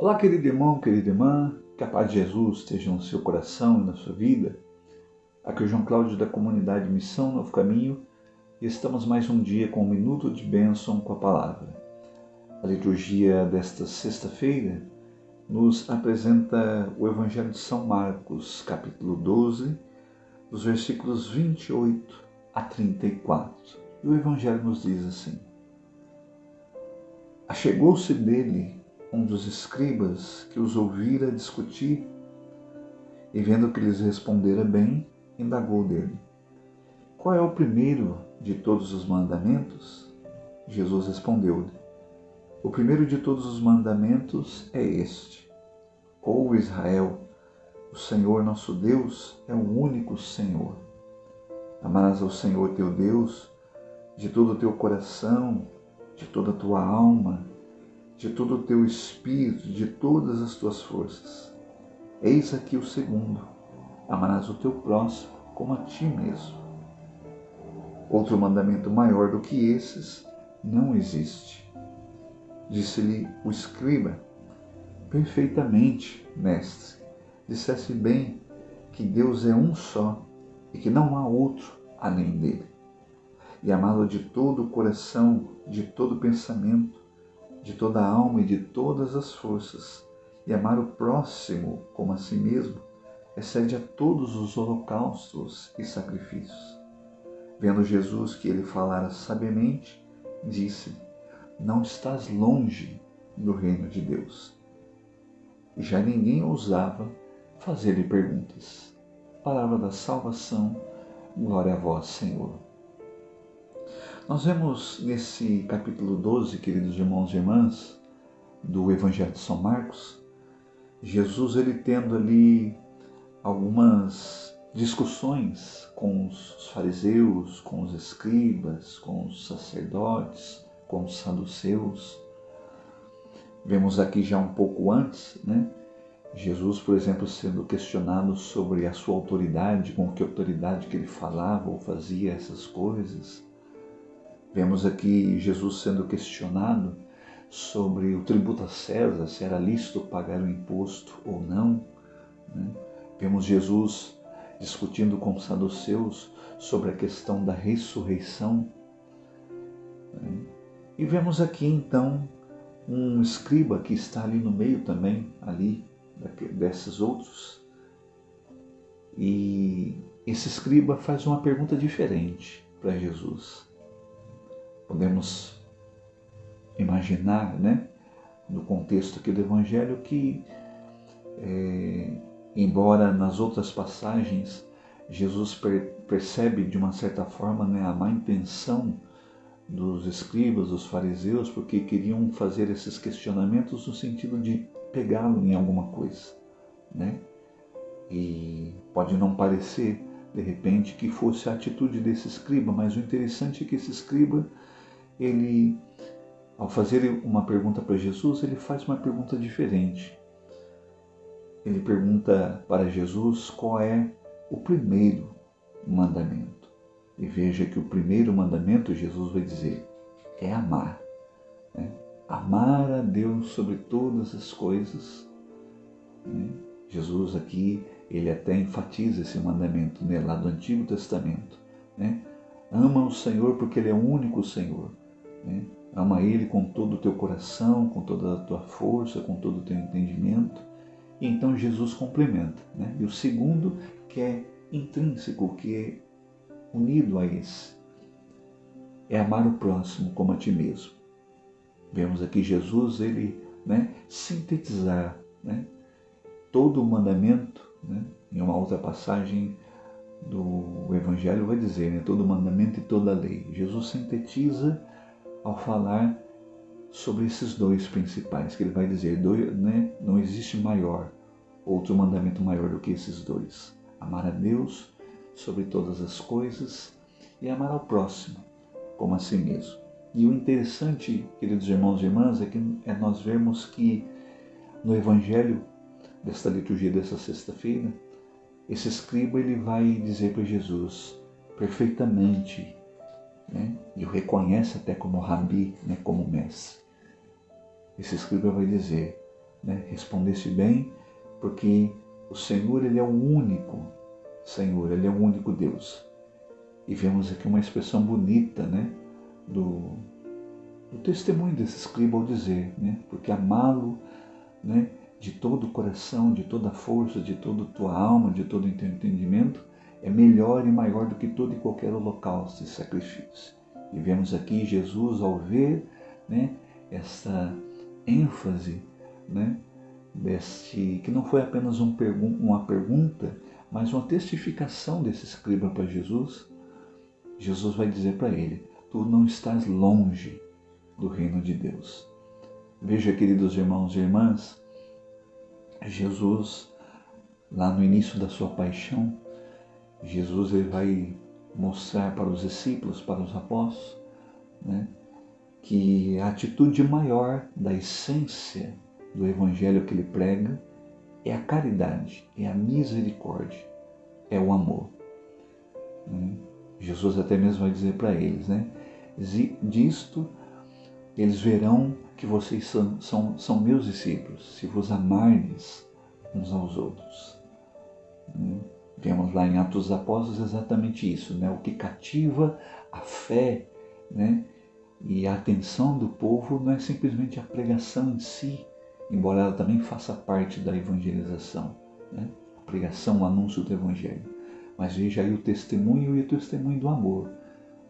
Olá, querido irmão, querida irmã, que a paz de Jesus esteja no seu coração e na sua vida. Aqui é o João Cláudio da comunidade Missão Novo Caminho e estamos mais um dia com um minuto de bênção com a palavra. A liturgia desta sexta-feira nos apresenta o Evangelho de São Marcos, capítulo 12, dos versículos 28 a 34. E o Evangelho nos diz assim: Achegou-se dele um dos escribas que os ouvira discutir, e vendo que lhes respondera bem, indagou dele: Qual é o primeiro de todos os mandamentos? Jesus respondeu-lhe: O primeiro de todos os mandamentos é este: Ouve, Israel, o Senhor nosso Deus é o único Senhor. Amarás ao Senhor teu Deus de todo o teu coração, de toda a tua alma, de todo o teu espírito, de todas as tuas forças. Eis aqui o segundo: amarás o teu próximo como a ti mesmo. Outro mandamento maior do que esses não existe. Disse-lhe o escriba: Perfeitamente, mestre, disseste bem que Deus é um só e que não há outro além dele. E amá-lo de todo o coração, de todo o pensamento, de toda a alma e de todas as forças, e amar o próximo como a si mesmo, excede a todos os holocaustos e sacrifícios. Vendo Jesus que ele falara sabiamente, disse: Não estás longe do reino de Deus. E já ninguém ousava fazer-lhe perguntas. Palavra da salvação, glória a vós, Senhor. Nós vemos nesse capítulo 12, queridos irmãos e irmãs, do Evangelho de São Marcos, Jesus ele tendo ali algumas discussões com os fariseus, com os escribas, com os sacerdotes, com os saduceus. Vemos aqui já um pouco antes, Jesus, por exemplo, sendo questionado sobre a sua autoridade, com que autoridade que ele falava ou fazia essas coisas. Vemos aqui Jesus sendo questionado sobre o tributo a César, se era lícito pagar o imposto ou não. Vemos Jesus discutindo com os saduceus sobre a questão da ressurreição. E vemos aqui então um escriba que está ali no meio também, ali, desses outros. E esse escriba faz uma pergunta diferente para Jesus. Podemos imaginar, no contexto aqui do Evangelho, que, embora nas outras passagens Jesus percebe de uma certa forma a má intenção dos escribas, dos fariseus, porque queriam fazer esses questionamentos no sentido de pegá-lo em alguma coisa, E pode não parecer, de repente, que fosse a atitude desse escriba, mas o interessante é que esse escriba, ele, ao fazer uma pergunta para Jesus, ele faz uma pergunta diferente. Ele pergunta para Jesus qual é o primeiro mandamento. E veja que o primeiro mandamento, Jesus vai dizer, é amar. Amar a Deus sobre todas as coisas. Jesus aqui, ele até enfatiza esse mandamento, lá do Antigo Testamento. Ama o Senhor porque Ele é o único Senhor. Ama Ele com todo o teu coração, com toda a tua força, com todo o teu entendimento. E então Jesus complementa. E o segundo, que é intrínseco, que é unido a esse, é amar o próximo como a ti mesmo. Vemos aqui Jesus, ele sintetizar todo o mandamento. Em uma outra passagem do Evangelho vai dizer, todo o mandamento e toda a lei. Jesus sintetiza ao falar sobre esses dois principais, que ele vai dizer, não existe outro mandamento maior do que esses dois. Amar a Deus sobre todas as coisas e amar ao próximo como a si mesmo. E o interessante, queridos irmãos e irmãs, é que nós vemos que no Evangelho desta liturgia dessa sexta-feira, esse escriba ele vai dizer para Jesus perfeitamente, e o reconhece até como rabi, como mestre. Esse escriba vai dizer: né, respondesse bem, porque o Senhor, Ele é o único Senhor, Ele é o único Deus. E vemos aqui uma expressão bonita, né, do testemunho desse escriba ao dizer, né, porque amá-lo, né, de todo o coração, de toda a força, de toda a tua alma, de todo o teu entendimento, é melhor e maior do que todo e qualquer holocausto e sacrifício. E vemos aqui Jesus, ao ver, né, essa ênfase, né, que não foi apenas uma pergunta, mas uma testificação desse escriba para Jesus. Jesus vai dizer para ele: tu não estás longe do reino de Deus. Veja, queridos irmãos e irmãs, Jesus, lá no início da sua paixão, Jesus ele vai mostrar para os discípulos, para os apóstolos, né, que a atitude maior da essência do evangelho que ele prega é a caridade, é a misericórdia, é o amor. Jesus até mesmo vai dizer para eles, né, disto eles verão que vocês são meus discípulos, se vos amardes uns aos outros. Vemos lá em Atos dos Apóstolos exatamente isso, né? O que cativa a fé, né, e a atenção do povo não é simplesmente a pregação em si, embora ela também faça parte da evangelização, né? A pregação, o anúncio do evangelho. Mas veja aí o testemunho e o testemunho do amor.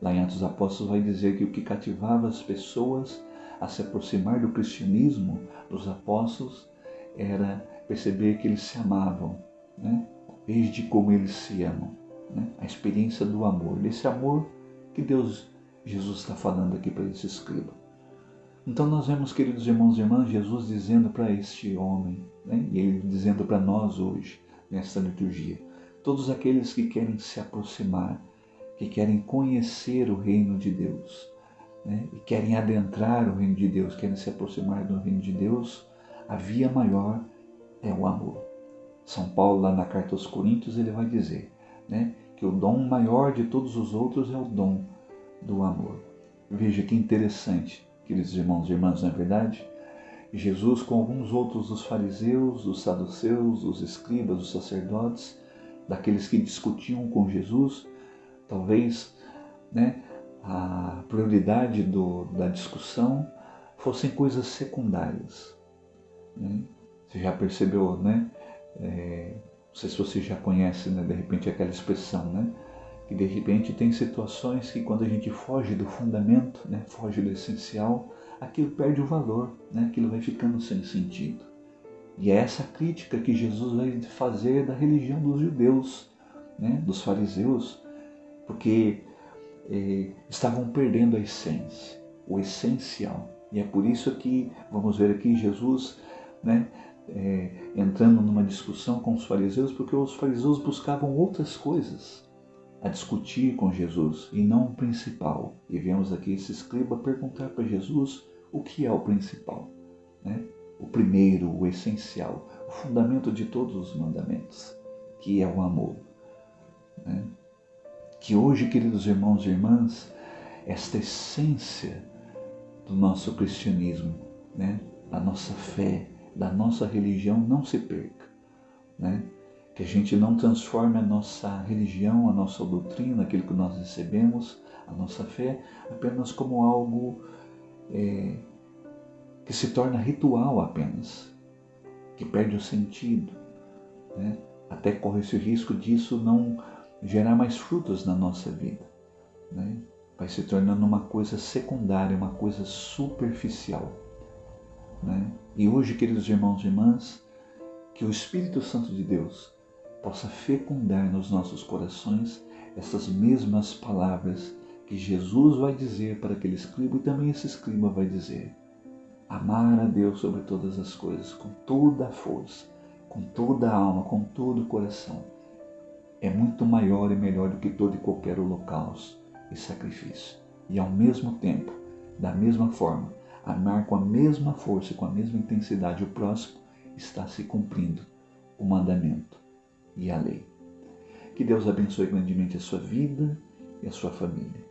Lá em Atos dos Apóstolos vai dizer que o que cativava as pessoas a se aproximar do cristianismo dos apóstolos era perceber que eles se amavam, né? Desde como eles se amam, né? A experiência do amor, desse amor que Jesus está falando aqui para esse escriba. Então nós vemos, queridos irmãos e irmãs, Jesus dizendo para este homem, né? E ele dizendo para nós hoje, nesta liturgia, todos aqueles que querem se aproximar, que querem conhecer o reino de Deus, né, e querem adentrar o reino de Deus, querem se aproximar do reino de Deus, a via maior é o amor. São Paulo, lá na carta aos Coríntios, ele vai dizer, né, que o dom maior de todos os outros é o dom do amor. Veja que interessante, queridos irmãos e irmãs, não é verdade? Jesus, com alguns outros dos fariseus, dos saduceus, dos escribas, dos sacerdotes, daqueles que discutiam com Jesus, talvez, né, a prioridade da discussão fossem coisas secundárias, né? Você já percebeu, né? Não sei se você já conhece, né, de repente aquela expressão, né? Que de repente tem situações que quando a gente foge do fundamento, né, foge do essencial, aquilo perde o valor, né? Aquilo vai ficando sem sentido. E é essa crítica que Jesus vai fazer da religião dos judeus, né, dos fariseus, porque estavam perdendo a essência, o essencial. E é por isso que vamos ver aqui Jesus, né, entrando numa discussão com os fariseus, porque os fariseus buscavam outras coisas a discutir com Jesus e não o principal. E vemos aqui esse escriba perguntar para Jesus o que é o principal, né? O primeiro, o essencial, o fundamento de todos os mandamentos, que é o amor, né? Que hoje, queridos irmãos e irmãs, esta essência do nosso cristianismo, né, da nossa fé, da nossa religião não se perca, né? Que a gente não transforme a nossa religião, a nossa doutrina, aquilo que nós recebemos, a nossa fé, apenas como algo que se torna ritual apenas, que perde o sentido, né? Até corre esse risco disso não gerar mais frutos na nossa vida, né? Vai se tornando uma coisa secundária, uma coisa superficial, né? E hoje, queridos irmãos e irmãs, que o Espírito Santo de Deus possa fecundar nos nossos corações essas mesmas palavras que Jesus vai dizer para aquele escriba e também esse escriba vai dizer: amar a Deus sobre todas as coisas, com toda a força, com toda a alma, com todo o coração, é muito maior e melhor do que todo e qualquer holocausto e sacrifício. E ao mesmo tempo, da mesma forma, amar com a mesma força e com a mesma intensidade o próximo, está se cumprindo o mandamento e a lei. Que Deus abençoe grandemente a sua vida e a sua família.